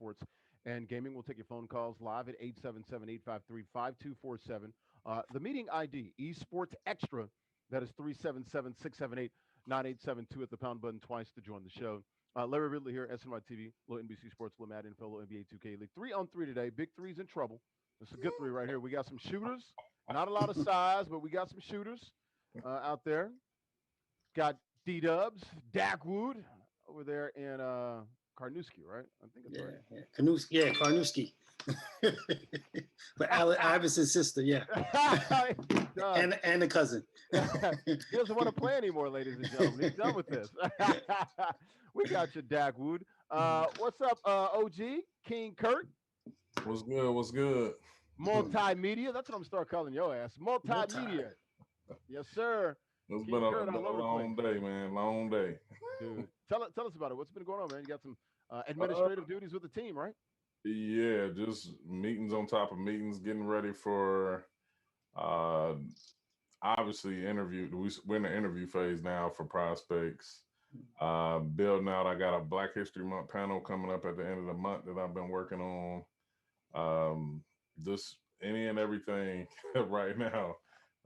sports and gaming. We'll take your phone calls live at 877-853-5247. The meeting ID, esports extra, that is 377-678-9872 at the pound button twice to join the show. Larry Ridley here, SNY TV, little NBC Sports, little Mad Info, little NBA 2K League. 3-on-3 today. Big three's in trouble. It's a good three right here. We got some shooters. Not a lot of size, but we got some shooters out there. Got D-Dubs, Dak Wood over there in Karnowski, right? I think it's right. Yeah. Karnowski. But Iverson's sister, yeah. and the cousin. He doesn't want to play anymore, ladies and gentlemen. He's done with this. We got you, Dak Wood. What's up, OG? King Kurt? What's good? What's good? Multimedia. That's what I'm gonna start calling your ass. Multimedia. Yes, sir. It's been a long day, man. Long day. Dude, tell us about it. What's been going on, man? You got some administrative duties with the team, right? Yeah, just meetings on top of meetings, getting ready for obviously interview. We're in the interview phase now for prospects. Building out. I got a Black History Month panel coming up at the end of the month that I've been working on. Just any and everything right now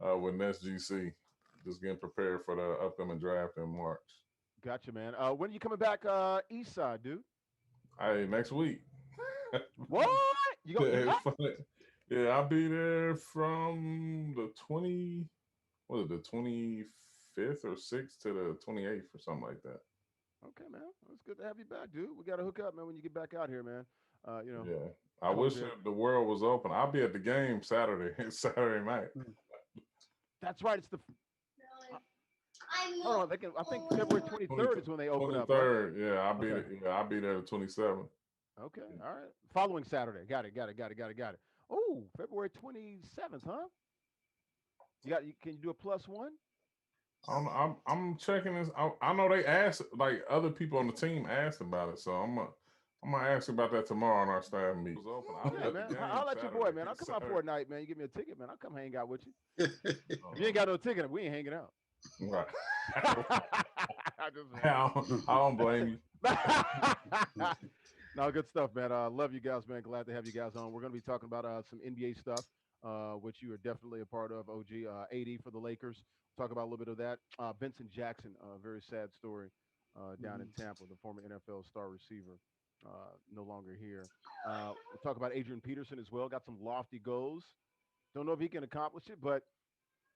with SGC. Just getting prepared for the upcoming draft in March. Gotcha, man. When are you coming back east side, dude? Hey, next week. What? You gonna Yeah, I'll be there from the 25th or 6th to the 28th or something like that. Okay, man. It's good to have you back, dude. We got to hook up, man, when you get back out here, man. Yeah. I wish the world was open. I'll be at the game Saturday night. That's right. It's the hold on, I think February 23rd is when they open up. 23rd, right? Yeah, I'll be there the 27th. Okay, all right. Following Saturday. Got it. Oh, February 27th, huh? Can you do a +1? I'm checking this. I know they asked, like other people on the team asked about it, so I'm gonna ask about that tomorrow on our staff meeting. Yeah, man. I'll let your boy, man. I'll come out for a night, man. You give me a ticket, man. I'll come hang out with you. If you ain't got no ticket, we ain't hanging out. Right. I don't blame you. No, good stuff, man. Love you guys, man. Glad to have you guys on. We're going to be talking about some NBA stuff, which you are definitely a part of, OG. AD for the Lakers. Talk about a little bit of that. Vincent Jackson, a very sad story down in Tampa, the former NFL star receiver, no longer here. We'll talk about Adrian Peterson as well. Got some lofty goals. Don't know if he can accomplish it, but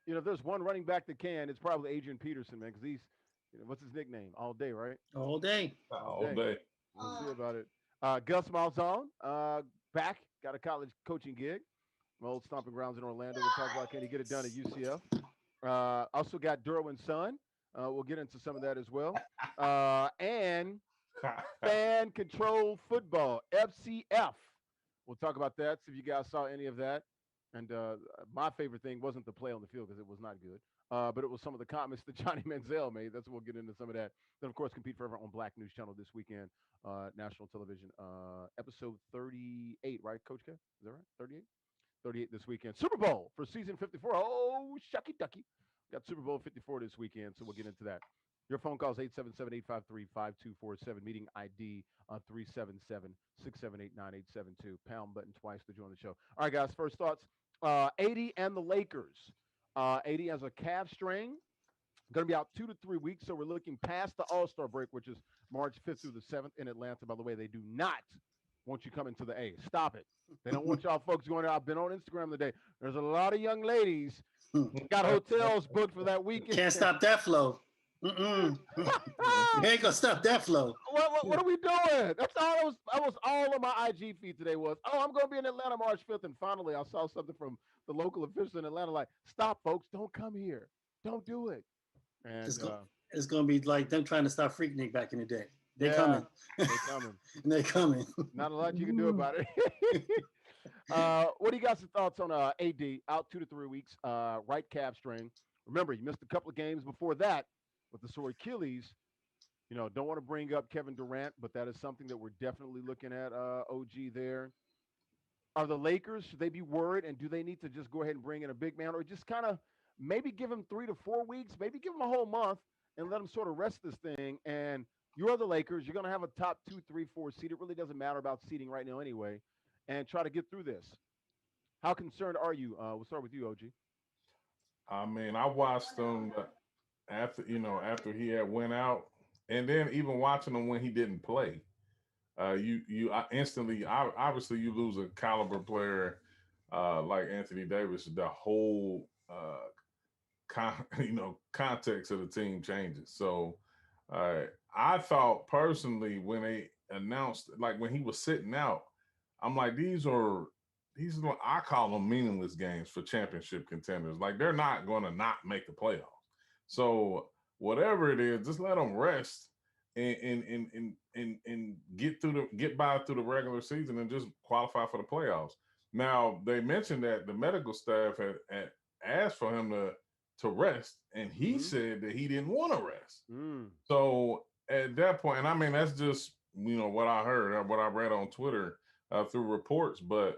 if there's one running back that can, it's probably Adrian Peterson, man, because he's, what's his nickname? All day, right? All day. We'll see about it. Gus Malzahn, back, got a college coaching gig. My old stomping grounds in Orlando. We'll talk about can he get it done at UCF. Also got Derwin's son. We'll get into some of that as well. And fan control football, FCF. We'll talk about that. See if you guys saw any of that. And my favorite thing wasn't the play on the field because it was not good. But it was some of the comments that Johnny Manziel made. That's what we'll get into some of that. Then, of course, Compete Forever on Black News Channel this weekend, national television, episode 38, right, Coach K? Is that right? 38? 38 this weekend. Super Bowl for season 54. Oh, shucky ducky. Got Super Bowl 54 this weekend, so we'll get into that. Your phone call is 877-853-5247. Meeting ID 377-678-9872. Pound button twice to join the show. All right, guys, first thoughts. AD and the Lakers. AD has a calf strain. Going to be out 2 to 3 weeks, so we're looking past the All-Star break, which is March 5th through the 7th in Atlanta. By the way, they do not want you coming to the A. Stop it. They don't want y'all folks going there. I've been on Instagram today. There's a lot of young ladies got hotels booked for that weekend. Can't stop that flow. You ain't gonna stop that flow. What are we doing? That's all. That was all on my IG feed today was, I'm going to be in Atlanta March 5th. And finally, I saw something from the local officials in Atlanta like, stop, folks. Don't come here. Don't do it. And it's going to be like them trying to stop Freaknik back in the day. They're coming. They're coming. Not a lot you can do about it. What do you guys' thoughts on AD out 2 to 3 weeks, right calf strain? Remember, you missed a couple of games before that with the sore Achilles. Don't want to bring up Kevin Durant, but that is something that we're definitely looking at, OG there. Are the Lakers, should they be worried, and do they need to just go ahead and bring in a big man, or just kind of maybe give him 3 to 4 weeks, maybe give him a whole month and let him sort of rest this thing and, You are the Lakers. You're going to have a top 2, 3, 4 seed. It really doesn't matter about seeding right now anyway, and try to get through this. How concerned are you? We'll start with you, OG. I mean, I watched him after after he had went out, and then even watching him when he didn't play. Instantly, obviously you lose a caliber player like Anthony Davis. The whole context of the team changes. So uh, I thought personally when they announced, like when he was sitting out, I'm like, these are I call them meaningless games for championship contenders. Like they're not going to not make the playoffs. So whatever it is, just let them rest and get by through the regular season and just qualify for the playoffs. Now they mentioned that the medical staff had asked for him to rest, and he said that he didn't want to rest. So at that point, and I mean that's just what I heard, what I read on Twitter through reports. But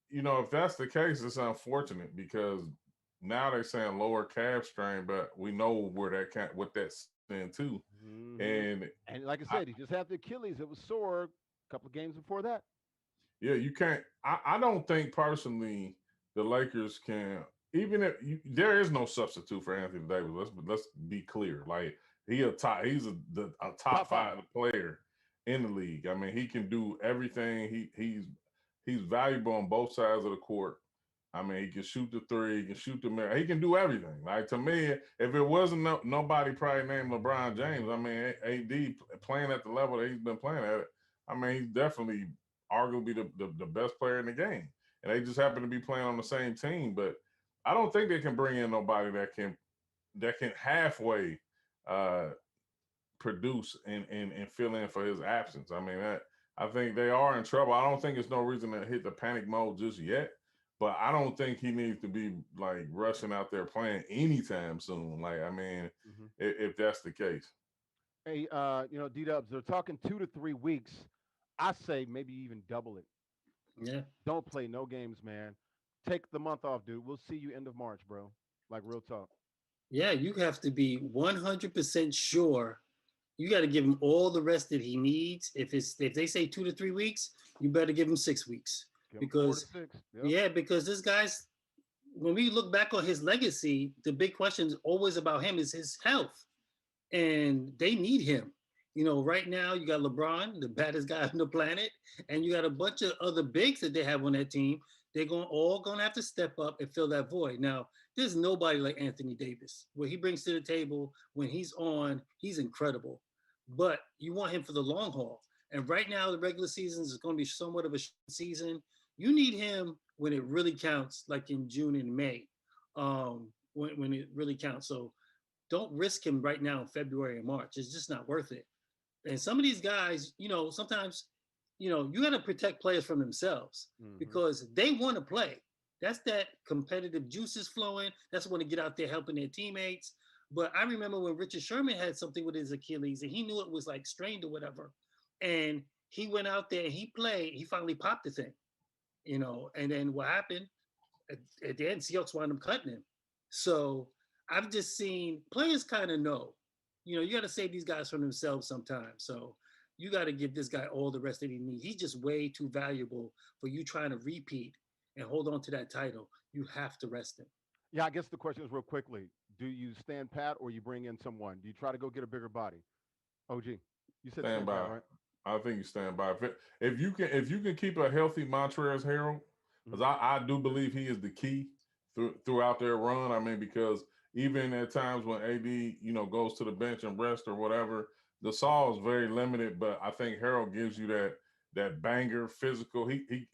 if that's the case, it's unfortunate because now they're saying lower calf strain, but we know what that's in too. And like I said, he just had the Achilles. It was sore a couple of games before that. Yeah, you can't. I don't think personally the Lakers can. Even if there is no substitute for Anthony Davis. Let's be clear. Like he's a top five player in the league. I mean, he can do everything. He's valuable on both sides of the court. I mean, he can shoot the three, he can shoot the mirror, he can do everything. Like to me, if it wasn't nobody probably named LeBron James, I mean, AD playing at the level that he's been playing at, I mean, he's definitely arguably the best player in the game. And they just happen to be playing on the same team. But I don't think they can bring in nobody that can halfway produce and fill in for his absence. I mean, I think they are in trouble. I don't think there's no reason to hit the panic mode just yet. But I don't think he needs to be like rushing out there playing anytime soon. Like, I mean, if that's the case. Hey, D-Dubs, they're talking 2 to 3 weeks. I say maybe even double it. Yeah. Don't play no games, man. Take the month off, dude. We'll see you end of March, bro. Like real talk. Yeah, you have to be 100% sure. You got to give him all the rest that he needs. If they say 2 to 3 weeks, you better give him 6 weeks. Because 4 to 6. Yep. yeah, because this guy's, when we look back on his legacy, the big question is always about him is his health, and they need him. Right now you got LeBron, the baddest guy on the planet, and you got a bunch of other bigs that they have on that team. They're all going to have to step up and fill that void. Now, there's nobody like Anthony Davis. What he brings to the table when he's on, he's incredible. But you want him for the long haul. And right now, the regular season is going to be somewhat of a season. You need him when it really counts, like in June and May, when it really counts. So don't risk him right now in February and March. It's just not worth it. And some of these guys, sometimes, you got to protect players from themselves because they want to play. That's that competitive juices flowing. That's when to get out there helping their teammates. But I remember when Richard Sherman had something with his Achilles and he knew it was like strained or whatever. And he went out there and he played. He finally popped the thing, and then what happened at the end, Seahawks wound up cutting him. So I've just seen players kind of know, you got to save these guys from themselves sometimes. So you got to give this guy all the rest that he needs. He's just way too valuable for you trying to repeat and hold on to that title. You have to rest him. Yeah, I guess the question is real quickly: do you stand pat or you bring in someone? Do you try to go get a bigger body? OG, you said Stand by. pat, right? I think you stand by. If you can keep a healthy Montrezl Harrell, because I do believe he is the key throughout their run. I mean, because even at times when AD goes to the bench and rest or whatever, the Saul is very limited. But I think Harrell gives you that banger physical. He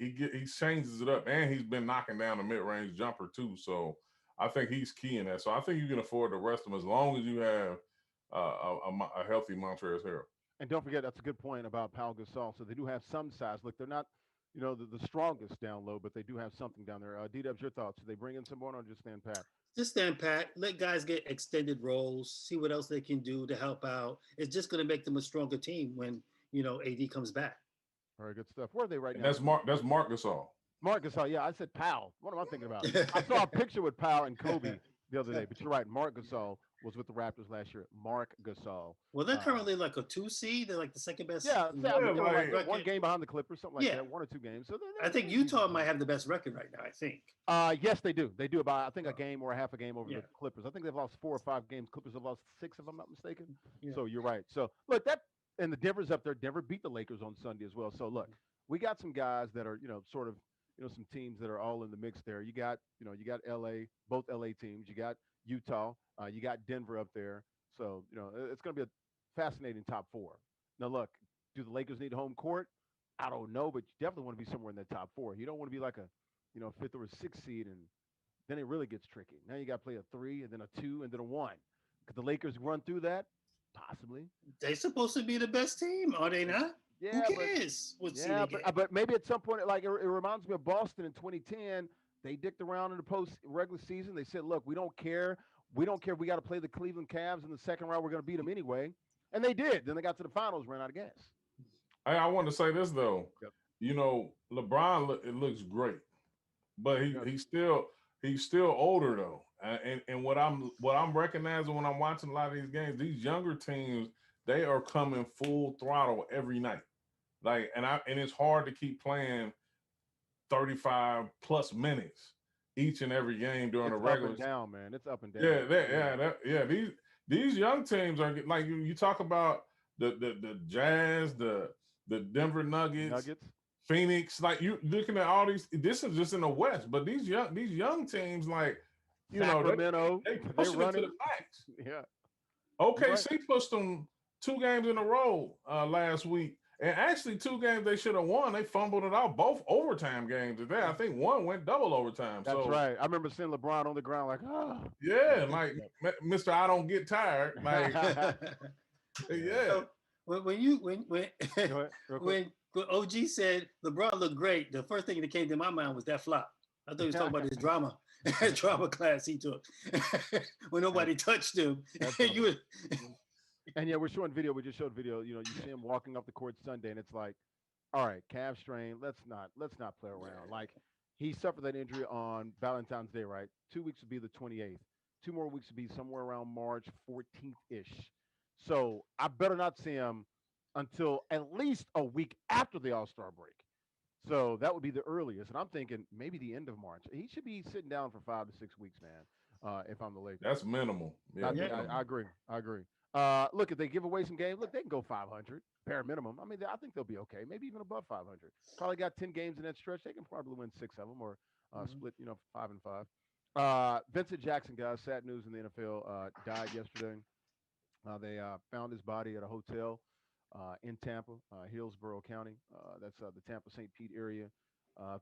changes it up, and he's been knocking down the mid range jumper too. So I think he's key in that. So I think you can afford to rest him as long as you have a healthy Montrezl Harrell. And don't forget, that's a good point about Pau Gasol. So they do have some size. Look, they're not, the strongest down low, but they do have something down there. D-Dubs, your thoughts? Do they bring in someone or just stand pat? Just stand pat. Let guys get extended roles. See what else they can do to help out. It's just going to make them a stronger team when AD comes back. Very good stuff. Where are they right now? That's Marc Gasol. Marc Gasol. Yeah, I said Pau. What am I thinking about? I saw a picture with Pau and Kobe the other day, but you're right. Marc Gasol. was with the Raptors last year. Mark Gasol. Well, they're currently like a 2 seed. They're like the second best. Yeah, I mean, they were like record. 1 game behind the Clippers, something like Yeah. that, 1 or 2 games. So I think Utah might have the best record right now. I think. Yes, they do. They do about I think a game or a half a game over Yeah. the Clippers. I think they've lost 4 or 5 games. Clippers have lost 6, if I'm not mistaken. Yeah. So you're right. So look, that and the Denver's up there. Denver beat the Lakers on Sunday as well. So look, we got some guys that are sort of some teams that are all in the mix there. You got LA, both LA teams. You got Utah. You got Denver up there. So it's going to be a fascinating top 4. Now look, do the Lakers need home court? I don't know, but you definitely want to be somewhere in that top 4. You don't want to be like a 5th or a 6th seed, and then it really gets tricky. Now you got to play a 3 and then a 2 and then a 1. Could the Lakers run through that? Possibly. They're supposed to be the best team, are they not? Yeah, Who cares? but maybe at some point, like it reminds me of Boston in 2010. They dicked around in the regular season. They said, "Look, we don't care. We don't care. We got to play the Cleveland Cavs in the second round. We're going to beat them anyway." And they did. Then they got to the finals, ran out of gas. I want to say this though. Yep. LeBron it looks great, but he's still older though. And what I'm recognizing when I'm watching a lot of these games, these younger teams, they are coming full throttle every night. Like and it's hard to keep playing 35 plus minutes each and every game during the regular. It's up and down, man. It's up and down. These young teams are like you talk about the Jazz, the Denver Nuggets, Phoenix. Like you looking at all these. This is just in the West, but these young teams, like Sacramento, they pushed them to the max. Yeah. OKC pushed them 2 games in a row last week. And actually 2 games they should have won. They fumbled it out, both overtime games today. I think one went double overtime. That's right. I remember seeing LeBron on the ground like, yeah, like Mr. I don't get tired. Like, yeah. When OG said LeBron looked great, the first thing that came to my mind was that flop. I thought he was talking about his drama class he took when nobody touched him. And yeah, we're showing video. We just showed video. You see him walking off the court Sunday, and it's like, all right, calf strain. Let's not play around. Like he suffered that injury on Valentine's Day, right? 2 weeks would be the 28th. 2 more weeks would be somewhere around March 14th ish. So I better not see him until at least a week after the All-Star break. So that would be the earliest, and I'm thinking maybe the end of March. He should be sitting down for 5 to 6 weeks, man. If I'm the Lakers, that's minimal. Yeah, I agree. Look, if they give away some games, look, they can go 500 bare minimum. I mean, I think they'll be okay, maybe even above 500. Probably got 10 games in that stretch. They can probably win 6 of them or split, 5 and 5. Vincent Jackson, guys, sad news in the NFL, died yesterday. They found his body at a hotel in Tampa, Hillsborough County. That's the Tampa St. Pete area.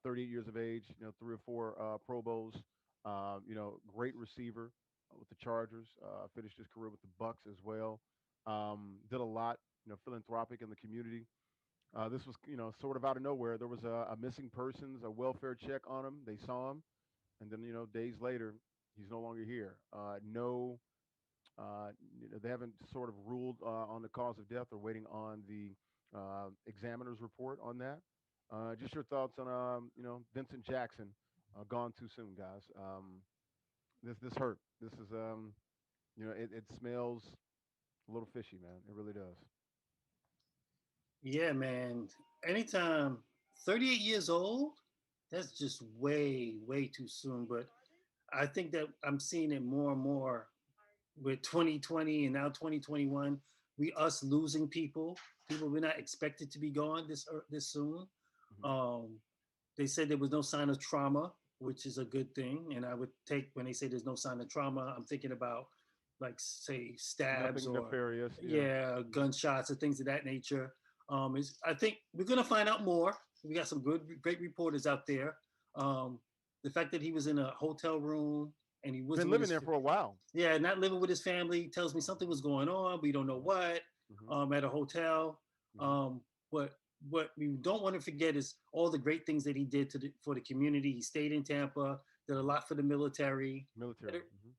38 years of age, 3 or 4 Pro Bowls. Great receiver with the Chargers. Finished his career with the Bucks as well. Did a lot, philanthropic in the community. This was, sort of out of nowhere. There was a missing persons, a welfare check on him. They saw him, and then days later, he's no longer here. They haven't sort of ruled on the cause of death. They're waiting on the examiner's report on that. Just your thoughts on Vincent Jackson, gone too soon, guys. This hurt. This is it smells a little fishy, man. It really does. Yeah, man. Anytime 38 years old, that's just way too soon. But I think that I'm seeing it more and more with 2020 and now 2021. Us losing people we're not expected to be gone this soon. Mm-hmm. They said there was no sign of trauma, which is a good thing. And I would take, when they say there's no sign of trauma, I'm thinking about like, say, stabs or nefarious, gunshots or things of that nature. I think we're going to find out more. We got some great reporters out there. The fact that he was in a hotel room and he wasn't been living there for a while. Yeah, not living with his family tells me something was going on. We don't know what. Mm-hmm. At a hotel. Mm-hmm. What we don't want to forget is all the great things that he did for the community. He stayed in Tampa, did a lot for the military.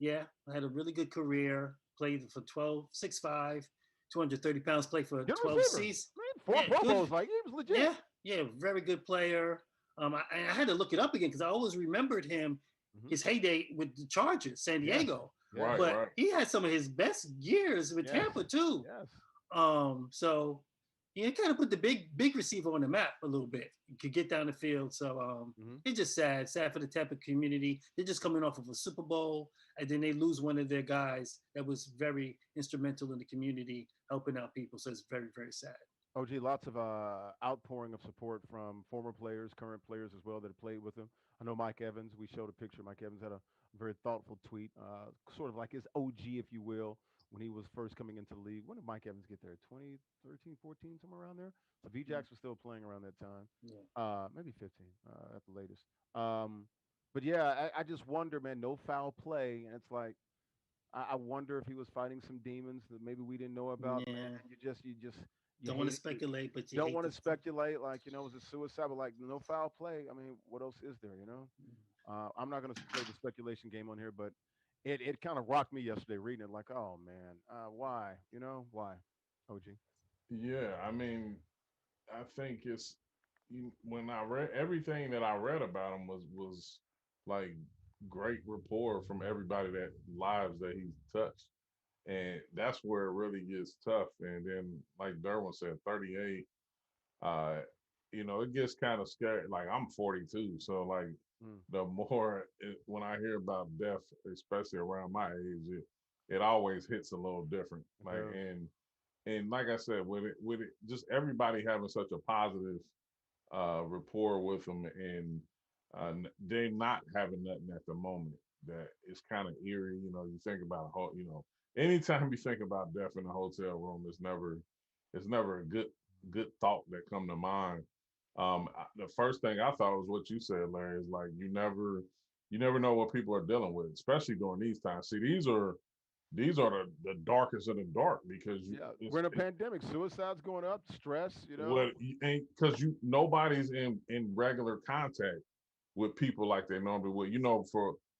Yeah, had a really good career. Played for 6'5", 230 pounds. Played for good 12 seasons. 4 Pro Bowls, like he was legit. Yeah, very good player. I had to look it up again because I always remembered him, his heyday with the Chargers, San Diego. Yes. Right, but right. he had some of his best years with Yes. Tampa too. Yes. So he kind of put the big receiver on the map a little bit. He could get down the field. So Hmm. it's just sad for the Tampa community. They're just coming off of a Super Bowl, and then they lose one of their guys that was very instrumental in the community, helping out people. So it's very, very sad. OG, lots of outpouring of support from former players, current players as well that have played with him. I know Mike Evans. We showed a picture. Mike Evans had a very thoughtful tweet, sort of like his OG, if you will, when he was first coming into the league. When did Mike Evans get there? 2013, 14, somewhere around there. So VJax was still playing around that time, Yeah. maybe 15 at the latest. But yeah, I just wonder, man. No foul play, and it's like I wonder if he was fighting some demons that maybe we didn't know about. Man, Yeah. you Don't want to hate it. You speculate, but you don't hate want to this. speculate, like, was it suicide? But like, no foul play. I mean, what else is there? I'm not going to play the speculation game on here, but it kind of rocked me yesterday reading it. Like, oh man, why? Why? OG. Yeah, I mean, I think when I read everything that I read about him was like great rapport from everybody that lives that he's touched, and that's where it really gets tough. And then, like Derwin said, 38. Uh, it gets kind of scary. Like I'm 42, so like Mm, the more when I hear about death, especially around my age, it always hits a little different. it Like does. and like I said, with it, just everybody having such a positive rapport with them, and they not having nothing at the moment that is kind of eerie. You think about anytime you think about death in a hotel room, it's never a good thought that come to mind. The first thing I thought was what you said, Larry, is like you never know what people are dealing with, especially during these times. See, these are the darkest of the dark because you Yeah, we're it's in a it, pandemic. Suicide's going up. Stress. what you ain't because nobody's in regular contact with people like they normally would.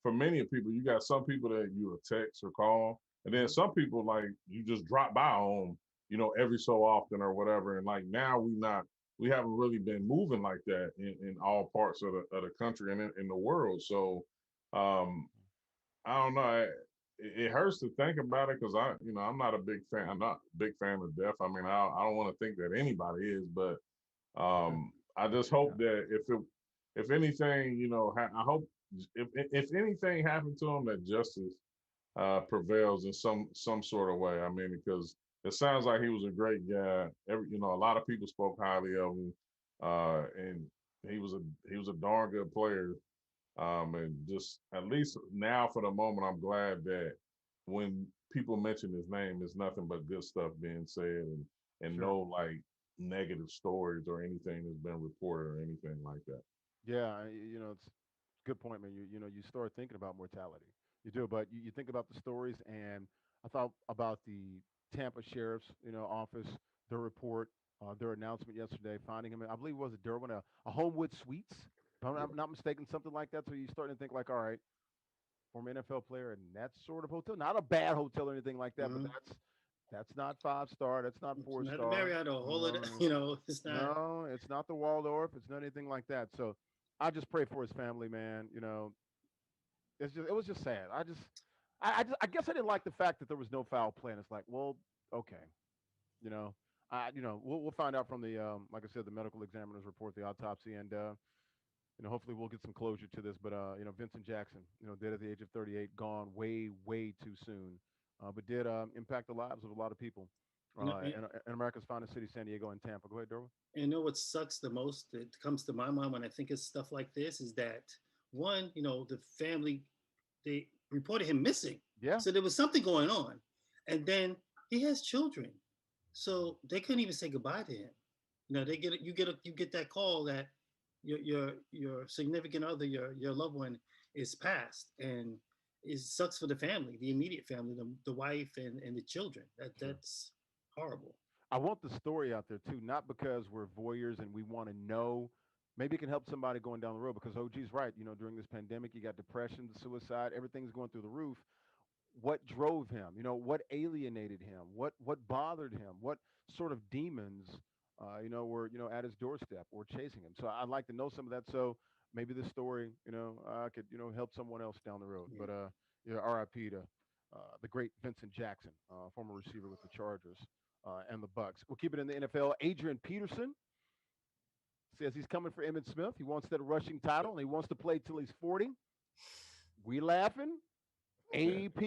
For many people, you got some people that you will text or call, and then Hmm. some people like you just drop by on, every so often or whatever. And like now we haven't really been moving like that in all parts of the country and in the world. So um I don't know. It hurts to think about it because I'm not a big fan. I'm not a big fan of death. I mean, I don't want to think that anybody is, but I just hope Yeah, that if anything, I hope if anything happened to him, that justice prevails in some sort of way. I mean, because it sounds like he was a great guy. A lot of people spoke highly of him, and he was a darn good player. And just at least now for the moment, I'm glad that when people mention his name, there's nothing but good stuff being said, and sure. no like negative stories or anything that's been reported or anything like that. Yeah, it's a good point, man. You start thinking about mortality. You do, but you think about the stories, and I thought about the Tampa Sheriff's, office, their report, their announcement yesterday, finding him. I believe it was a Derwin, a Homewood Suites, if I'm not mistaken, something like that. So you're starting to think like, all right, former NFL player in that sort of hotel, not a bad hotel or anything like that, but Mhm. that's not 5 star, that's not It's four not the star. Marriott or all of that. No, It's not. no, it's not the Waldorf. It's not anything like that. So I just pray for his family, man. It was just sad. I guess I didn't like the fact that there was no foul play. And it's like, well, okay, you know, we'll find out from the like I said, the medical examiner's report, the autopsy, and hopefully we'll get some closure to this. But Vincent Jackson, dead at the age of 38, gone way way too soon, but did impact the lives of a lot of people You know, in America's finest city, San Diego and Tampa. Go ahead, Derwin. what sucks the most that comes to my mind when I think of stuff like this is that one, the family they reported him missing, Yeah. so there was something going on, and then he has children, so they couldn't even say goodbye to him. They get it. You get that call that your significant other, your loved one, is passed, and it sucks for the family, the immediate family, the wife and the children. Sure. That's horrible. I want the story out there too, not because we're voyeurs and we want to know. Maybe it can help somebody going down the road because OG's right. During this pandemic, you got depression, the suicide, everything's going through the roof. What drove him? What alienated him? What bothered him? What sort of demons, were at his doorstep or chasing him? So I'd like to know some of that. So maybe this story, could help someone else down the road. Yeah. But yeah, R.I.P. to the great Vincent Jackson, former receiver with the Chargers and the Bucks. We'll keep it in the NFL. Adrian Peterson says he's coming for Emmitt Smith. He wants that rushing title, and he wants to play till he's 40. We laughing. AP,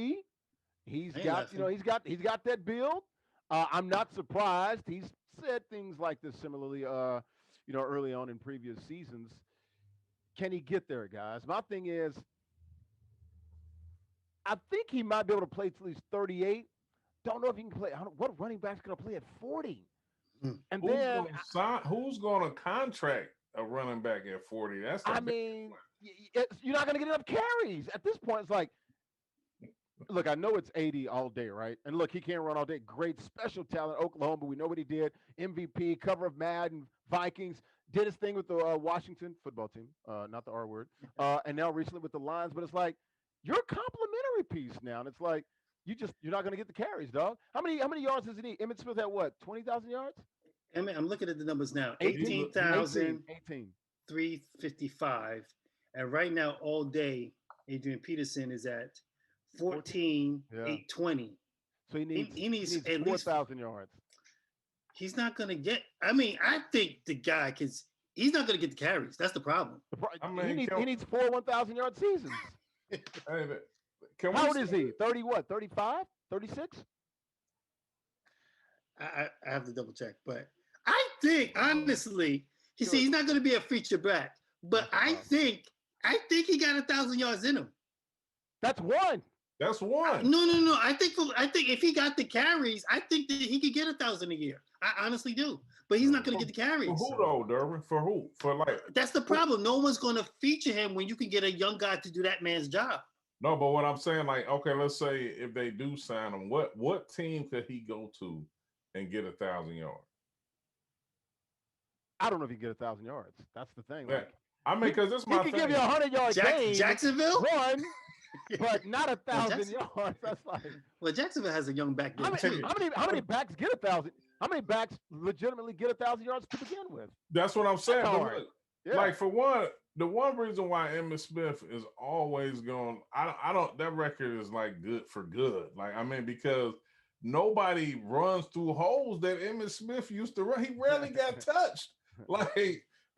he's got he's got that build. I'm not surprised. He's said things like this similarly, early on in previous seasons. Can he get there, guys? My thing is, I think he might be able to play till he's 38. Don't know if he can play. What running back's going to play at 40? And who's going to contract a running back at 40? You're not going to get enough carries at this point. It's like, look, I know it's 80 all day, right? And look, he can't run all day. Great special talent, Oklahoma. We know what he did. MVP, cover of Madden, Vikings. Did his thing with the Washington football team, not the R word. And now recently with the Lions. But it's like, you're a complimentary piece now. And it's like, you're not going to get the carries, dog. How many yards does he need? Emmitt Smith had what, 20,000 yards? I'm looking at the numbers now. 18. 355. And right now, all day, Adrian Peterson is at 14,820. So he needs at 4,000 yards. He's not going to get. I think the guy he's not going to get the carries. That's the problem. He needs 4 1,000-yard seasons. How old is he? 30 what? 35? 36? I have to double check, but I think honestly, he's not going to be a feature back. But I think he got 1,000 yards in him. That's one. That's one. No. I think if he got the carries, I think that he could get 1,000 a year. I honestly do. But he's not going to get the carries. For who though, Durbin? For who? That's the problem. No one's going to feature him when you can get a young guy to do that man's job. No, but what I'm saying, okay, let's say if they do sign him, what team could he go to and get 1,000 yards? I don't know if he can get 1,000 yards. That's the thing. Because this is my thing. He can give you 100-yard game. Jacksonville? One, but not 1,000 yards. That's like. Well, Jacksonville has a young back there too. How many backs get 1,000? How many backs legitimately get 1,000 yards to begin with? That's what I'm saying. Like for one, the one reason why Emmitt Smith is always going, I don't. That record is like good for good. Because nobody runs through holes that Emmitt Smith used to run. He rarely got touched.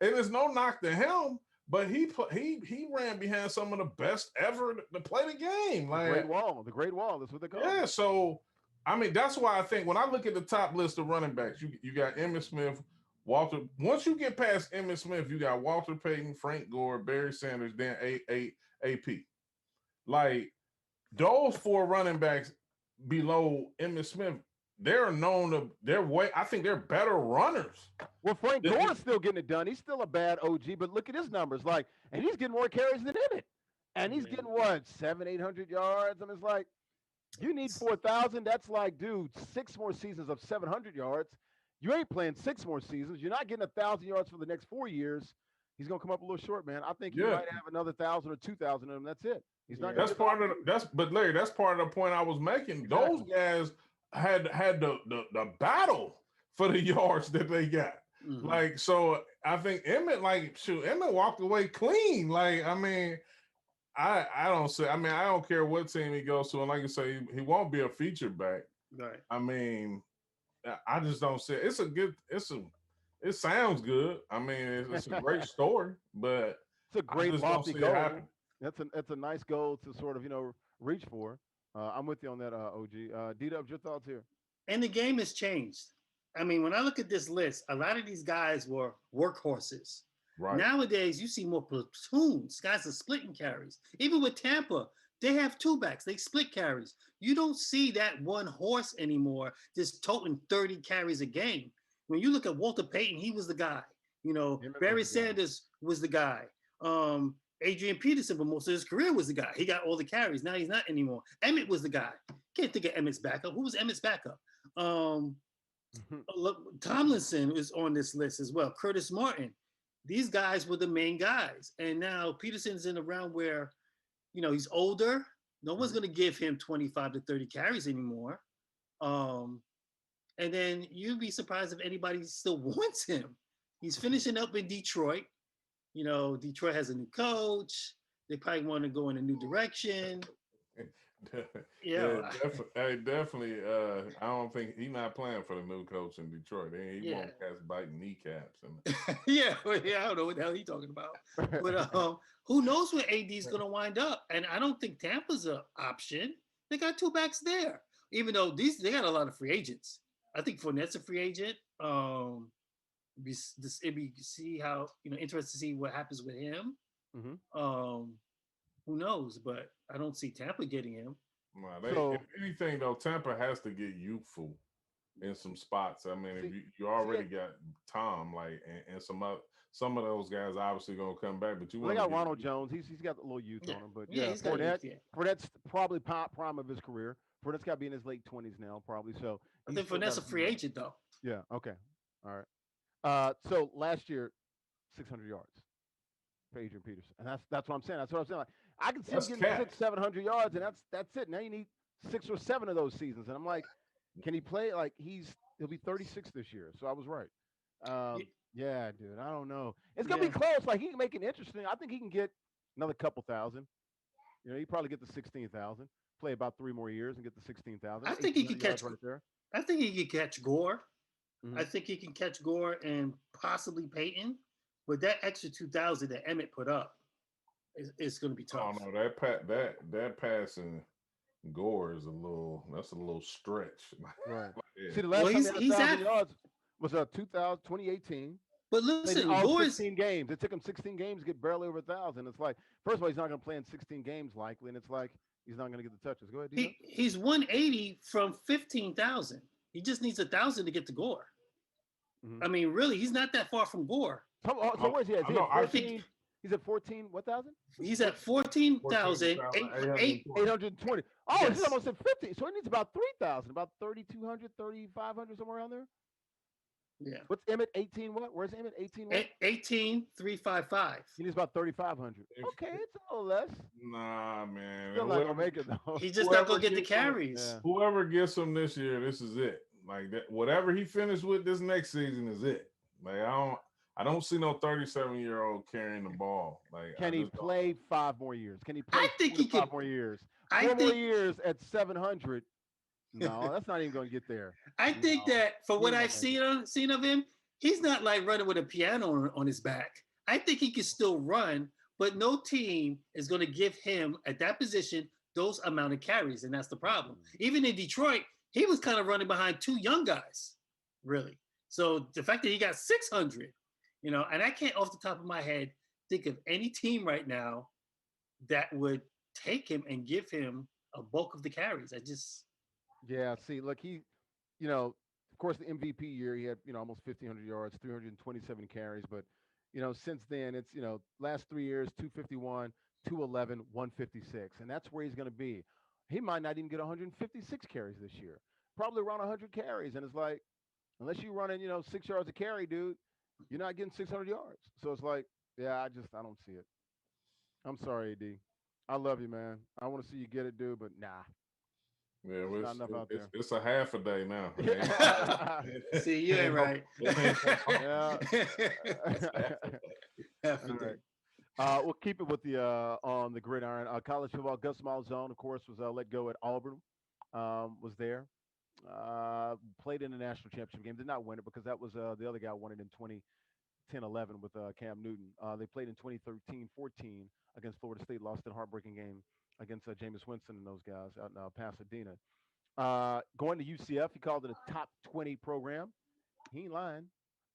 And there's no knock to him. But he ran behind some of the best ever to play the game. The Great Wall. That's what they call it. Yeah, so that's why I think when I look at the top list of running backs, you got Emmitt Smith, Walter. Once you get past Emmitt Smith, you got Walter Payton, Frank Gore, Barry Sanders, then AP. Those 4 running backs below Emmitt Smith, they're known to I think they're better runners. Well, Frank Gore is still getting it done. He's still a bad OG, but look at his numbers. And he's getting more carries than Emmitt. And he's getting 700-800 yards. It's like, you need 4,000. That's like, dude, 6 more seasons of 700 yards. You ain't playing 6 more seasons. You're not getting 1,000 yards for the next 4 years. He's gonna come up a little short, man. I think he might have another 1,000 or 2,000 in him. That's it. He's not. But Larry, that's part of the point I was making. Exactly. Those guys had the battle for the yards that they got. Mm-hmm. So I think Emmitt, Emmitt walked away clean. I don't say. I don't care what team he goes to, and like I say, he won't be a feature back. Right. I just don't see it. It sounds good. It's a great story, but it's a great lofty goal. That's a nice goal to sort of reach for. I'm with you on that, OG. D-Dubs, your thoughts here? And the game has changed. When I look at this list, a lot of these guys were workhorses. Right. Nowadays, you see more platoons. Guys are splitting carries. Even with Tampa, they have 2 backs. They split carries. You don't see that one horse anymore just toting 30 carries a game. When you look at Walter Payton, he was the guy. Barry Sanders was the guy. Adrian Peterson, for most of his career, was the guy. He got all the carries. Now he's not anymore. Emmitt was the guy. Can't think of Emmitt's backup. Who was Emmitt's backup? Tomlinson is on this list as well. Curtis Martin. These guys were the main guys. And now Peterson's in a round where, he's older. No one's going to give him 25 to 30 carries anymore. And then you'd be surprised if anybody still wants him. He's finishing up in Detroit. Detroit has a new coach. They probably want to go in a new direction. Yeah, Yeah, definitely. I don't think he's not playing for the new coach in Detroit. He yeah, won't cast biting kneecaps. And yeah, yeah. I don't know what the hell he's talking about. But who knows where AD is going to wind up? And I don't think Tampa's an option. They got two backs there, even though they got a lot of free agents. I think Fournette's a free agent. It'd be see how interested to see what happens with him. Hmm. Um, who knows? But I don't see Tampa getting him. nah, if So anything though, Tampa has to get youthful in some spots. I mean, if see, you see, already got Tom, like, and some of those guys obviously gonna come back, but you well, they want to got get Ronald Jones. He's got a little youth Yeah, on him, but yeah, yeah, he's got youth. Yeah, Fournette's probably prime of his career. Fournette's got to be in his late 20s now, probably. So I he's think still got Fournette's a a few free more. agent though. Yeah. Okay. All right. So last year, 600 yards for Adrian Peterson, and that's what I'm saying. That's what I'm saying. Like I can see him that's getting cat. 700 yards, and that's it. Now you need 6 or 7 of those seasons, and I'm like, can he play? Like he'll be 36 this year, so I was right. Yeah, Yeah, dude. I don't know. It's gonna be yeah. close. Like he can make it interesting. I think he can get another couple thousand. You know, he probably get the 16,000. Play about 3 more years and get the 16,000. I think he 1,800 could yards catch. right there. I think he could catch Gore. I Hmm. think he can catch Gore and possibly Peyton. But that extra 2,000 that Emmett put up is going to be Oh tough. no, that passing Gore is that's a little stretch. Right. Yeah. See, the Well, last time he had a he's thousand at. yards was 2018. But Played in listen, all Gore is. 16 games. It took him 16 games to get barely over 1,000. It's like, first of all, he's not going to play in 16 games likely, and it's like he's not going to get the touches. Go ahead, D. He's 180 from 15,000. He just needs 1,000 to get to Gore. Mm-hmm. I mean, really, he's not that far from Gore. So where's he at? Is I he know. at I think 14? He's at 14. What thousand? he's at 14,000 14,820. 820. Oh, he's Yes. almost at 50. So he needs about 3,000, about 3,200, 3,500, somewhere around there. Yeah. What's Emmett? 18 what? Where's Emmett? 18 what? 18,355. He needs about 3,500. Okay, it's a little less. Nah, man. Still not gonna make it though. He's just not Whoever going to get the gets him, carries. Yeah. whoever gets him this year, this is it. Like that, whatever he finished with this next season is it. Like I don't see no 37-year-old carrying the ball. Like Can he play 5 more years? Can he play I think 4 to he can. 5 more years? I 4 more think. years at 700. No, that's not even going to get there. I think No, that for he what ain't I've gonna make it. seen of him, he's not like running with a piano on his back. I think he can still run, but no team is going to give him at that position those amount of carries, and that's the problem. Even in Detroit, he was kind of running behind two young guys, really. So the fact that he got 600, and I can't off the top of my head think of any team right now that would take him and give him a bulk of the carries. I just Yeah, see, look, of course, the MVP year, he had, almost 1,500 yards, 327 carries. But, since then, it's, last 3 years, 251, 211, 156. And that's where he's going to be. He might not even get 156 carries this year, probably around 100 carries. And it's like, unless you're running, 6 yards a carry, dude, you're not getting 600 yards. So it's like, yeah, I don't see it. I'm sorry, AD. I love you, man. I want to see you get it, dude, but nah, Yeah, it's not enough out there. it's a half a day now. see, you ain't right. Yeah. Half a All day. right. We'll keep it with the on the gridiron. College football. Gus Malzahn, of course, was let go at Auburn. Was there. Played in the national championship game. Did not win it because that was the other guy won it in 2010-11 with Cam Newton. They played in 2013-14 against Florida State. Lost in a heartbreaking game against Jameis Winston and those guys out in Pasadena. Going to UCF, he called it a top 20 program. He ain't lying.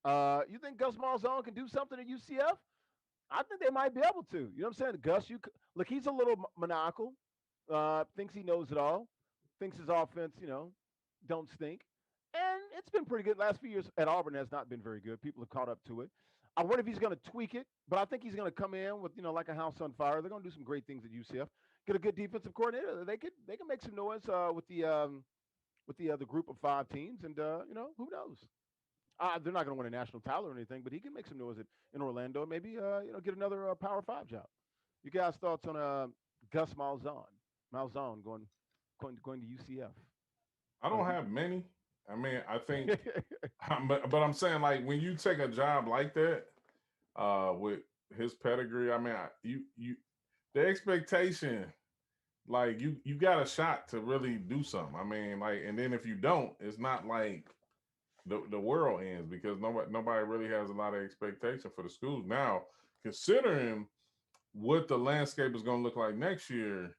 You think Gus Malzahn can do something at UCF? I think they might be able to. You know what I'm saying? Gus, look, he's a little maniacal. Thinks he knows it all. Thinks his offense, don't stink. And it's been pretty good. Last few years at Auburn has not been very good. People have caught up to it. I wonder if he's going to tweak it, but I think he's going to come in with, like a house on fire. They're going to do some great things at UCF. Get a good defensive coordinator. They can make some noise with the other group of 5 teams, and who knows? They're not going to win a national title or anything, but he can make some noise in Orlando. Maybe get another Power 5 job. You guys' thoughts on Gus Malzahn? Malzahn going to UCF. I don't have many. I mean, I think, but I'm saying, like, when you take a job like that, with his pedigree, I mean, the expectation like you got a shot to really do something. I mean, like, and then if you don't, it's not like the world ends because nobody really has a lot of expectation for the schools now, considering what the landscape is going to look like next year,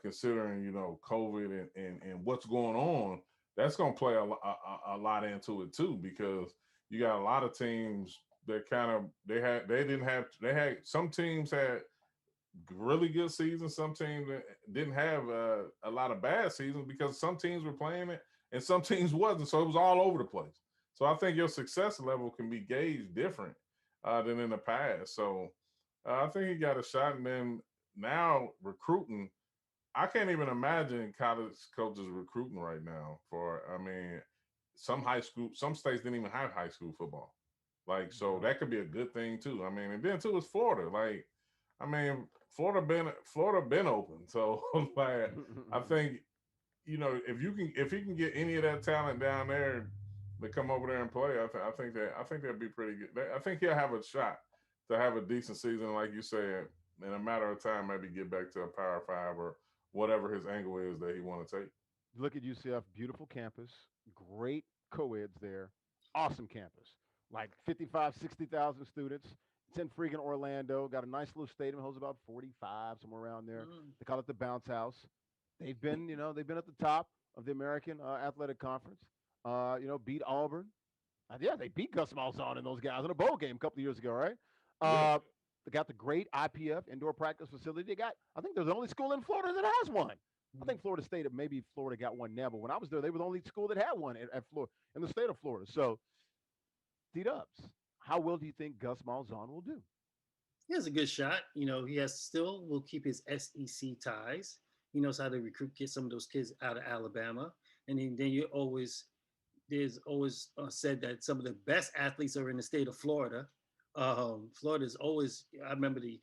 considering COVID and what's going on. That's going to play a lot into it too, because you got a lot of teams that kind of they had some teams had really good seasons, some teams that didn't have a lot of bad seasons because some teams were playing it and some teams wasn't, so it was all over the place. So I think your success level can be gauged different than in the past. So I think he got a shot. And then now recruiting, I can't even imagine college coaches recruiting right now for, I mean, some states didn't even have high school football. Like, so that could be a good thing too. I mean, and then too is Florida. Like, I mean, Florida been open. So like, I think, if he can get any of that talent down there to come over there and play, I think that'd be pretty good. I think he'll have a shot to have a decent season, like you said, in a matter of time, maybe get back to a Power Five or whatever his angle is that he want to take. Look at UCF, beautiful campus, great co-eds there, awesome campus, like 55, 60,000 students. It's in freaking Orlando. Got a nice little stadium, holds about 45, somewhere around there. Mm. They call it the Bounce House. They've been at the top of the American Athletic Conference. Beat Auburn. Yeah, they beat Gus Malzahn and those guys in a bowl game a couple of years ago, right? Yeah, They got the great IPF indoor practice facility. I think they're the only school in Florida that has one. I think Florida State, maybe Florida got one now, but when I was there, they were the only school that had one at Florida in the state of Florida. So, D-Dubs, how well do you think Gus Malzahn will do? He has a good shot. He has still will keep his SEC ties. He knows how to recruit, get some of those kids out of Alabama, and then there's always said that some of the best athletes are in the state of Florida. Florida's always. I remember the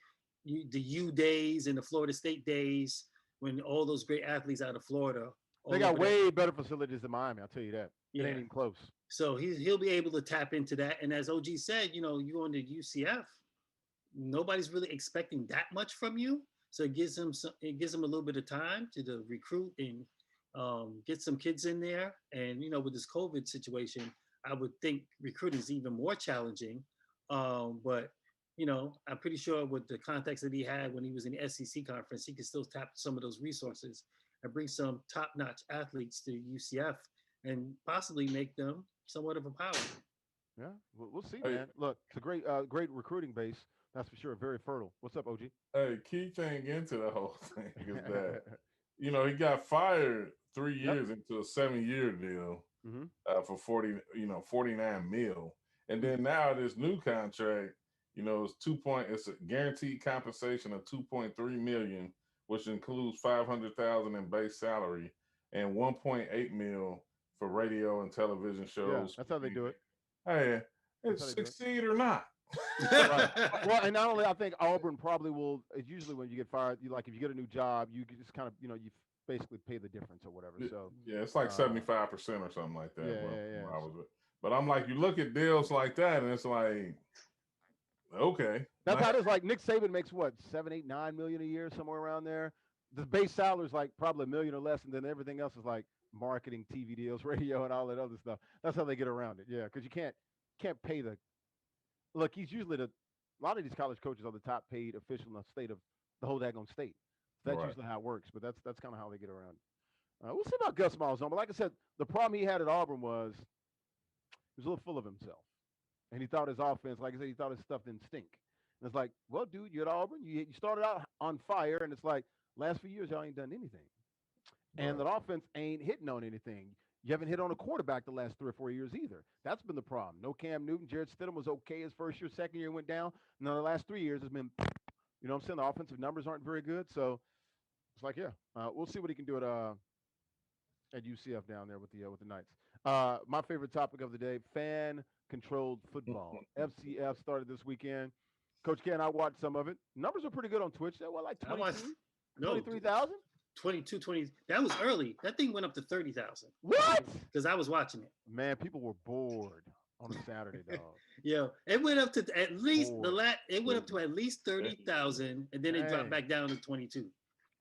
U days and the Florida State days when all those great athletes out of Florida. They got way better facilities than Miami. I'll tell you that. It ain't even close. So he'll be able to tap into that. And as OG said, you go into UCF, nobody's really expecting that much from you. So it gives him a little bit of time to recruit and get some kids in there. And with this COVID situation, I would think recruiting is even more challenging. But I'm pretty sure with the context that he had when he was in the SEC conference, he could still tap some of those resources and bring some top-notch athletes to UCF and possibly make them somewhat of a power. Yeah, we'll see, man. Look, it's a great recruiting base. That's for sure. Very fertile. What's up, OG? hey, key thing into the whole thing is that he got fired 3 years into a 7-year deal Mm-hmm. for 49 mil, and then now this new contract, it's a guaranteed compensation of 2.3 million, which includes 500,000 in base salary and 1.8 mil for radio and television shows. Yeah, that's how they do it. Hey, it's succeed or not. Right. Well, and not only I think Auburn probably will. It's usually when you get fired, if you get a new job, you just kind of you basically pay the difference or whatever. So yeah, it's like 75% or something like that. Yeah. But I'm like, you look at deals like that, and it's like, okay, that's how it is. Like Nick Saban makes what 7, 8, 9 million a year, somewhere around there. The base salary is like probably $1 million or less, and then everything else is like marketing, TV deals, radio, and all that other stuff. That's how they get around it. Yeah, because you can't pay the. Look, he's usually a lot of these college coaches are the top paid official in the state of the whole daggone state. So that's usually how it works, but that's kind of how they get around it. We'll see about Gus Malzahn, but like I said, the problem he had at Auburn was he was a little full of himself, and he thought his offense, like I said, he thought his stuff didn't stink. And it's like, well, dude, you're at Auburn, you started out on fire, and it's like last few years y'all ain't done anything, and that offense ain't hitting on anything. You haven't hit on a quarterback the last 3 or 4 years either. That's been the problem. No Cam Newton. Jared Stidham was okay his first year, second year went down. And the last 3 years has been, what I'm saying? The offensive numbers aren't very good. So it's like, we'll see what he can do at UCF down there with the Knights. My favorite topic of the day: fan-controlled football. FCF started this weekend. Coach Ken, I watched some of it. Numbers are pretty good on Twitch. They're like 23,000. 22, 20. That was early. That thing went up to 30,000. What? Because I was watching it. Man, people were bored on a Saturday, dog. Yeah, it went up to at least It went up to at least 30,000, and then it dropped back down to 22.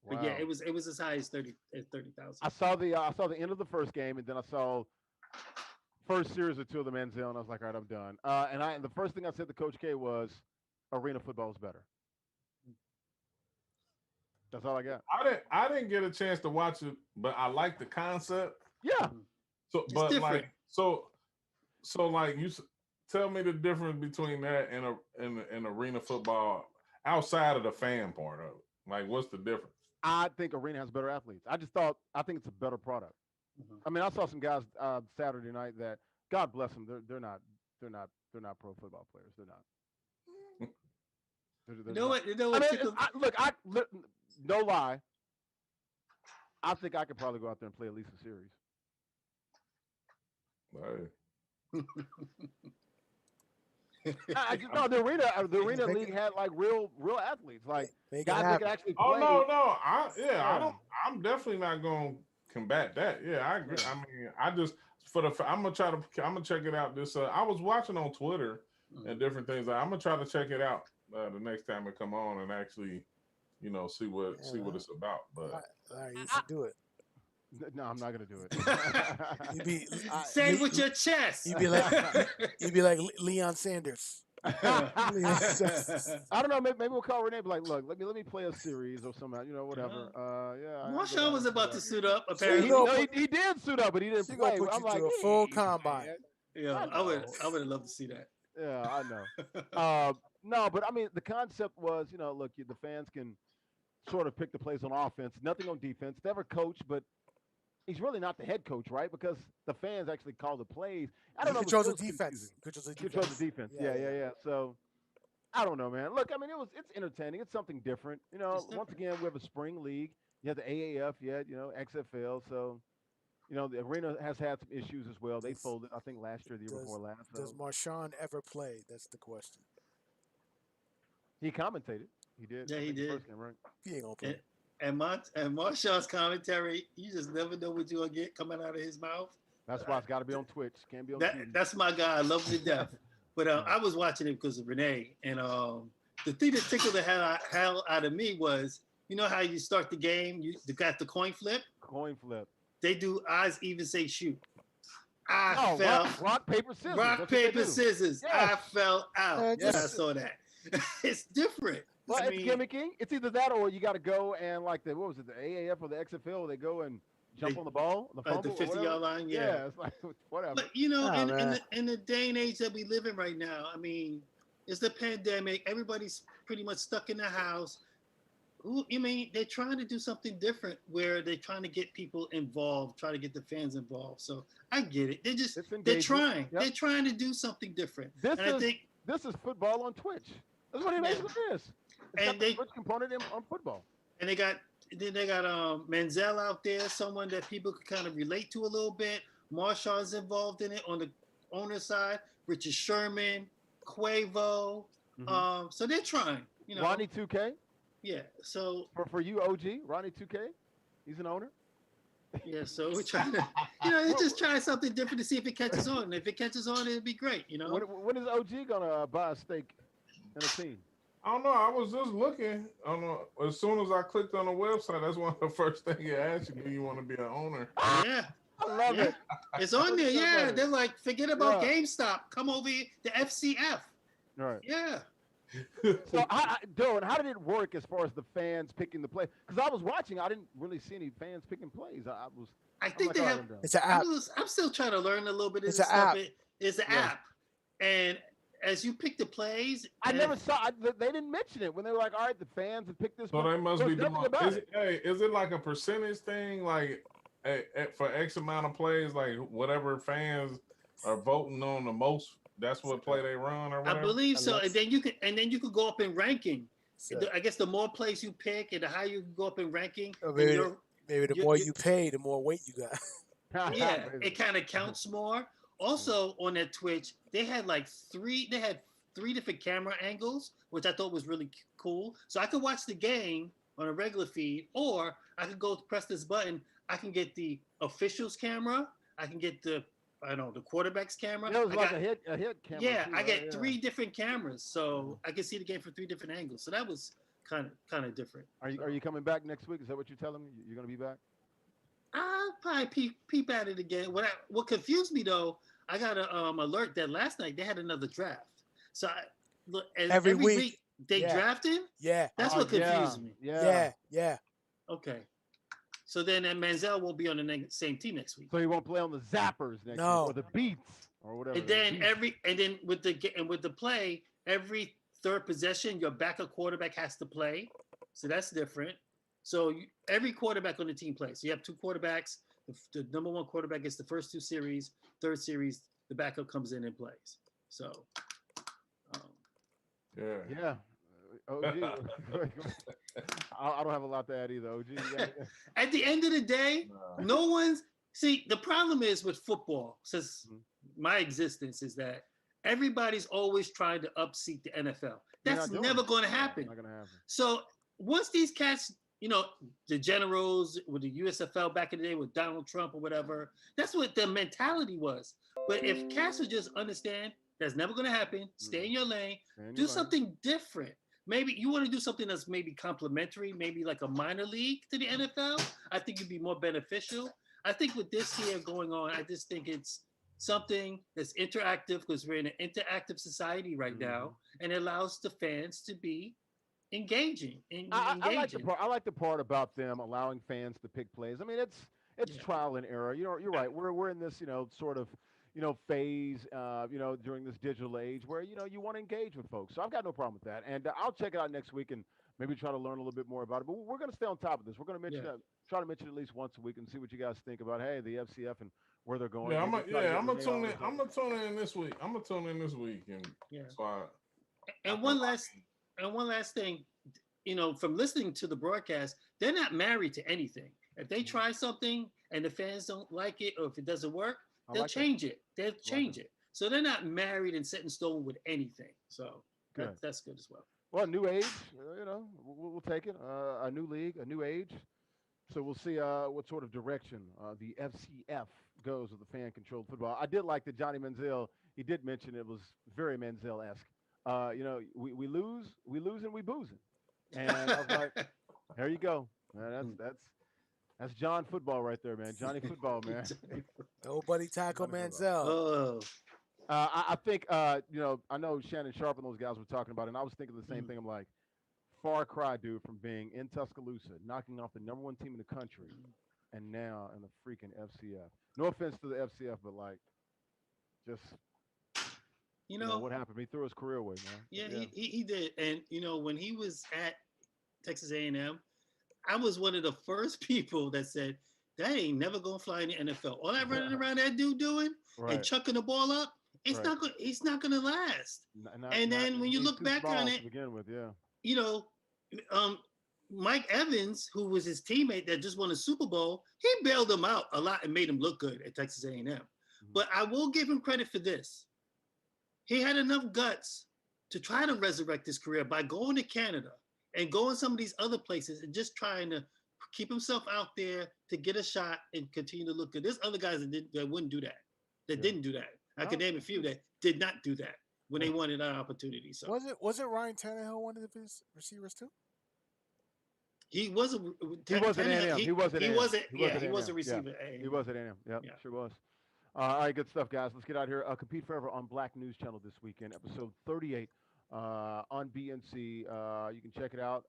But yeah, Wow. it was as high as 30,000. I saw the end of the first game, and then I saw first series or two of the Manziel, and I was like, all right, I'm done. And the first thing I said to Coach K was, arena football is better. That's all I got. I didn't get a chance to watch it, but I like the concept. Yeah. So, It's but different. like, so like tell me the difference between that and arena football outside of the fan part of it. Like, what's the difference? I think arena has better athletes. I think it's a better product. Mhm. I mean, I saw some guys Saturday night that God bless them. They're not pro football players. They're not. You know not. what? You know I what mean, tickled? no lie. I think I could probably go out there and play at least a series. Hey. No, the arena league had like real athletes, like Make it guys that happen. could actually Oh play. no, I Yeah. I'm definitely not gonna combat that. Yeah, I agree. Yeah. I mean, I just I'm gonna check it out. This I was watching on Twitter and different things. I'm gonna try to check it out the next time it come on and actually, see what it's about. But Larry, you should do it. No, I'm not gonna do it. You be Say it with your chest. you be like Leon Sanders. I don't know. Maybe we'll call Renee. Be like, look, let me play a series or something. Whatever. Yeah. Marshawn was about to suit up. He, Apparently, go he did suit up, but he didn't She play. gonna put I'm you like, through a full "Hey, combine." man." yeah, I would have loved to see that. Yeah, I know. No, but I mean, the concept was, look, the fans can sort of pick the plays on offense, nothing on defense. Never coach, but he's really not the head coach, right? Because the fans actually call the plays. I don't know. Controls the it was defense. confusing. Controls the defense. Yeah. So I don't know, man. Look, I mean, it's entertaining. It's something different. Once again, we have a spring league. You have the AAF, XFL. So, the arena has had some issues as well. They folded, I think, last year, the year before last. So. Does Marshawn ever play? That's the question. He commentated. He did. Yeah, he did. First game, right? He ain't gonna play. And Marshawn's commentary, you just never know what you're gonna get coming out of his mouth. That's why it's got to be on Twitch. Can't be on TV. That's my guy. I love him to death. But I was watching it because of Renee, and the thing that tickled the hell out of me was, you know how you start the game, you got the coin flip. Coin flip. They do odds, even, say shoot. I fell. Rock, paper, scissors. Rock, paper, scissors. Yes. I fell out when I Yes. saw that. It's different. Well, I it's mean, gimmicky. It's either that or you got to go and what was it, the AAF or the XFL? They go and jump on the ball, the fumble, the 50-yard line. Yeah. It's like whatever. But in the day and age that we live in right now, I mean, it's the pandemic. Everybody's pretty much stuck in the house. They're trying to do something different where they're trying to get people involved, try to get the fans involved. So I get it. They're trying. Yep. They're trying to do something different. This I think is football on Twitch. That's what it basically is. It's got the Twitch component on football. And they got Manziel out there, someone that people could kind of relate to a little bit. Marshawn's involved in it on the owner side. Richard Sherman, Quavo. Mm-hmm. So they're trying. Ronnie 2K. Yeah. So for you, OG, Ronnie 2K, he's an owner. Yeah. So we're trying to, they're just trying something different to see if it catches on. And if it catches on, it'd be great. When is OG gonna buy a stake in a team? I don't know. I was just looking. I don't know. As soon as I clicked on the website, that's one of the first things it asks you. Do you want to be an owner? Yeah. I love it. It's on there. Yeah. They're like, forget about GameStop. Come over here, the FCF. Right. Yeah. So, Dylan, how did it work as far as the fans picking the play? Because I was watching, I didn't really see any fans picking plays. I think they have. It's an app. I'm still trying to learn a little bit of It's this an stuff. app. It's an app, and as you pick the plays, I never saw. They didn't mention it when they were like, "All right, the fans have picked this." So they must be doing. It. Is it like a percentage thing? Like for X amount of plays, like whatever fans are voting on the most, that's what play they run or whatever? I believe so. And then you can go up in ranking. So, I guess the more plays you pick and the higher you can go up in ranking. maybe the more you pay, the more weight you got. Yeah, it kind of counts more. Also on that Twitch, they had three different camera angles, which I thought was really cool. So I could watch the game on a regular feed, or I could go press this button. I can get the officials camera. I can get the quarterback's camera. It was a hit camera. Yeah, too, I right? get 3 different cameras, so I can see the game from 3 different angles. So that was kind of different. Are you coming back next week? Is that what you're telling me? You're going to be back? I'll probably peep at it again. What confused me though, I got a alert that last night they had another draft. So look, Every every week. week they Yeah. drafting. Yeah. That's what confused me. Yeah. Yeah. Okay, so then that Manziel won't be on the same team next week. So he won't play on the Zappers next week, or the Beats, or whatever. And then with the play, every third possession, your backup quarterback has to play. So that's different. So every quarterback on the team plays. So you have two quarterbacks. The number one quarterback gets the first two series. Third series, the backup comes in and plays. So, yeah. OG, I don't have a lot to add either. OG, at the end of the day, no one's see. The problem is with football, since my existence is that everybody's always trying to upseat the NFL. That's never going to happen. Not going to happen. So once these cats, the generals with the USFL back in the day with Donald Trump or whatever, that's what the mentality was. But if cats would just understand that's never going to happen, stay in your lane, do something different. Maybe you want to do something that's maybe complementary, maybe like a minor league to the NFL. I think it'd be more beneficial. I think with this here going on, I just think it's something that's interactive because we're in an interactive society right now, and it allows the fans to be engaging. I like the part about them allowing fans to pick plays. I mean, it's trial and error. You're right. We're in this sort of phase during this digital age where you want to engage with folks. So I've got no problem with that, and I'll check it out next week and maybe try to learn a little bit more about it. But we're going to stay on top of this. We're going to mention try to mention it at least once a week and see what you guys think about the FCF and where they're going. Yeah, I'm gonna tune in. I'm gonna tune in this week. And And one last thing, from listening to the broadcast, they're not married to anything. If they try something and the fans don't like it, or if it doesn't work, they'll change it. They'll change it. So they're not married and set in stone with anything. So that's good as well. Well, new age, we'll take it. A new league, a new age. So we'll see what sort of direction the FCF goes with the fan-controlled football. I did like that Johnny Manziel. He did mention it was very Manziel-esque. We lose and we boozing. And I was like, there you go. That's John football right there, man. Johnny football, man. Nobody tackle Manziel. Oh. I think I know Shannon Sharp and those guys were talking about it, and I was thinking the same thing. I'm like, far cry, dude, from being in Tuscaloosa, knocking off the number one team in the country, and now in the freaking FCF. No offense to the FCF, but like, just what happened? He threw his career away, man. Yeah. He did, and when he was at Texas A&M, I was one of the first people that said that ain't never gonna fly in the NFL. All that running around that dude doing and chucking the ball up, it's not gonna last. And then when you look back on it, to begin with, Mike Evans, who was his teammate that just won a Super Bowl, he bailed him out a lot and made him look good at Texas A&M. But I will give him credit for this. He had enough guts to try to resurrect his career by going to Canada and going some of these other places and just trying to keep himself out there to get a shot and continue to look good. There's other guys that wouldn't do that, didn't do that. I could name a few that did not do that when they wanted that opportunity. So was it Ryan Tannehill one of his receivers too? He was at A&M. He was a receiver. Yeah. He was at A&M. Yeah, sure was. All right, good stuff, guys. Let's get out here. Compete Forever on Black News Channel this weekend, episode 38 on BNC. You can check it out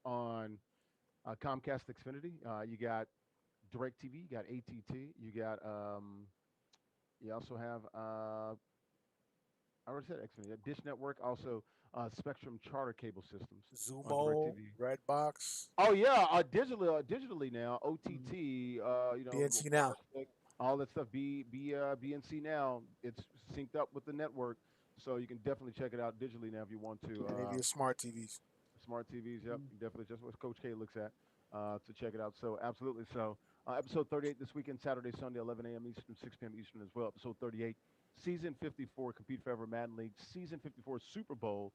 on Comcast Xfinity. You got DirecTV. You got ATT. You also have I already said Xfinity. Dish Network. Also Spectrum Charter Cable Systems. Zumo, Redbox. Oh yeah, digitally now. OTT. BNC Now. All that stuff. BNC Now. It's synced up with the network, so you can definitely check it out digitally now if you want to. Maybe the smart TVs. Smart TVs. Yep, definitely. Just what Coach K looks at to check it out. So absolutely. So episode 38 this weekend, Saturday, Sunday, 11 a.m. Eastern, 6 p.m. Eastern as well. Episode 38. Season 54, Compete Forever Madden League, Season 54 Super Bowl,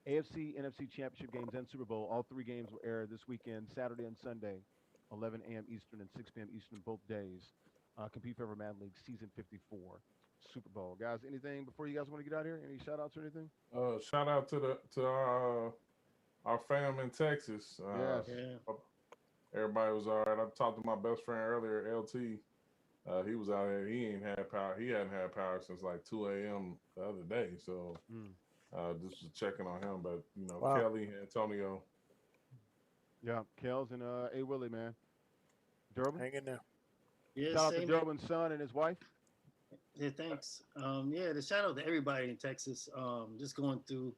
AFC, NFC Championship games, and Super Bowl. All three games will air this weekend, Saturday and Sunday, 11 a.m. Eastern and 6 p.m. Eastern, both days. Compete Forever Madden League, Season 54 Super Bowl. Guys, anything before you guys want to get out here? Any shout-outs or anything? Shout out to our fam in Texas. Yes. Yeah. Everybody was all right. I talked to my best friend earlier, LT. He was out there. He ain't had power. He hadn't had power since like 2 a.m. the other day. So Mm. just was checking on him. But Wow. Kelly, Antonio. Yeah. Kels and A. Willie, man. Durbin. Hang in there. Yeah, Shout out to same here. Durbin's son and his wife. Yeah, thanks. Yeah, the shout out to everybody in Texas. Just going through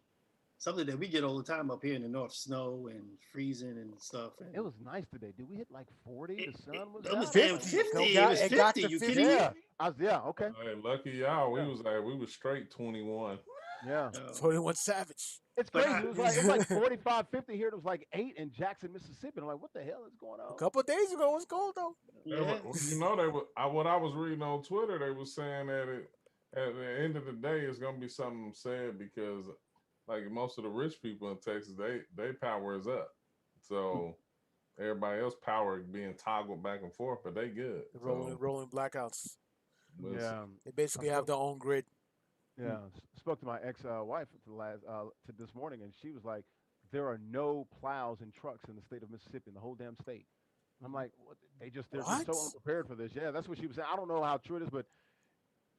something that we get all the time up here in the north, snow and freezing and stuff. And It was nice today. Did we hit like 40? it, The sun was it was out. I was damn like, 50. whoa. It was It got 50. to You 50. kidding me? Yeah. Yeah. Okay. Hey, lucky y'all. Yeah. We was straight 21. Yeah. 21 Savage. It's But crazy. It was like 45, 50 here. It was like 8 in Jackson, Mississippi. And I'm like, what the hell is going A on? couple of days ago, it was cold though. Yeah, yeah. they were. What I was reading on Twitter, they were saying that at the end of the day, it's gonna be something sad because, like most of the rich people in Texas, they power is up, so everybody else power being toggled back and forth, but they good. The So rolling blackouts. we'll see. Yeah. They I basically have spoke, their own grid. yeah. Spoke to my ex wife to this morning, and she was like, there are no plows and trucks in the state of Mississippi, in the whole damn state. I'm like, what? They're just What? so unprepared for this. Yeah, that's what she was saying. I don't know how true it is, but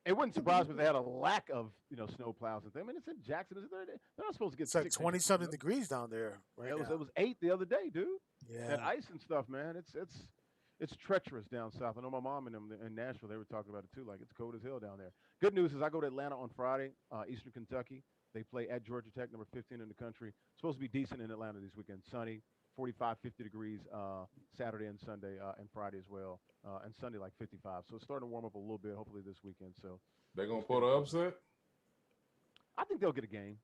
it wouldn't surprise me if they had a lack of snow plows and things. I mean, it's in Jackson. They're not supposed to get It's like 6 inches 20 of something snow. degrees down there right It now. was 8 the other day, dude. That Yeah. ice and stuff, man. It's treacherous down south. I know my mom and them in Nashville. They were talking about it too. Like it's cold as hell down there. Good news is I go to Atlanta on Friday, Eastern Kentucky. They play at Georgia Tech, number 15 in the country. It's supposed to be decent in Atlanta this weekend. Sunny, 45, 50 degrees Saturday and Sunday and Friday as well. And Sunday like 55. So it's starting to warm up a little bit. Hopefully this weekend. So They gonna we'll pull stay the tuned. upset. I think they'll get a game.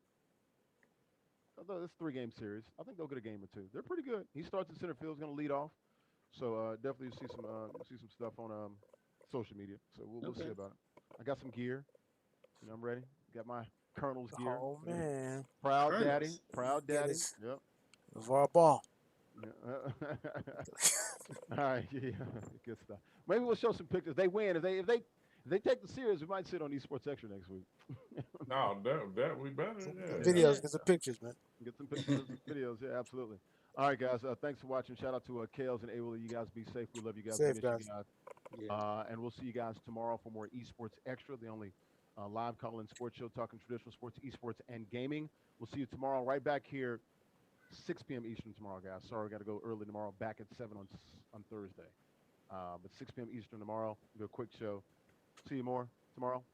Although it's a 3-game series, I think they'll get a game or two. They're pretty good. He starts in center field. He's going to lead off. So definitely see some stuff on social media. So we'll see Okay. about it. I got some gear. I'm ready. Got my Colonel's gear. Oh man. Proud Colonels. daddy. Proud Yeah, daddy. this- Yep. LeVar Ball. Yeah. All right. Yeah. Good stuff. Maybe we'll show some pictures. They win. If they take the series, we might sit on esportsXTRA next week. No, that we better. Yeah. Videos, get some pictures, man. Get some pictures, some videos. Yeah, absolutely. All right, guys. Thanks for watching. Shout out to Kales and Awil. You guys be safe. We love you guys. Safe, We miss guys. you guys. Yeah. And we'll see you guys tomorrow for more Esports Extra, the only live call-in sports show talking traditional sports, esports, and gaming. We'll see you tomorrow right back here, 6 p.m. Eastern tomorrow, guys. Sorry, we got to go early tomorrow. Back at 7 on Thursday. But 6 p.m. Eastern tomorrow. We'll do a quick show. See you more tomorrow.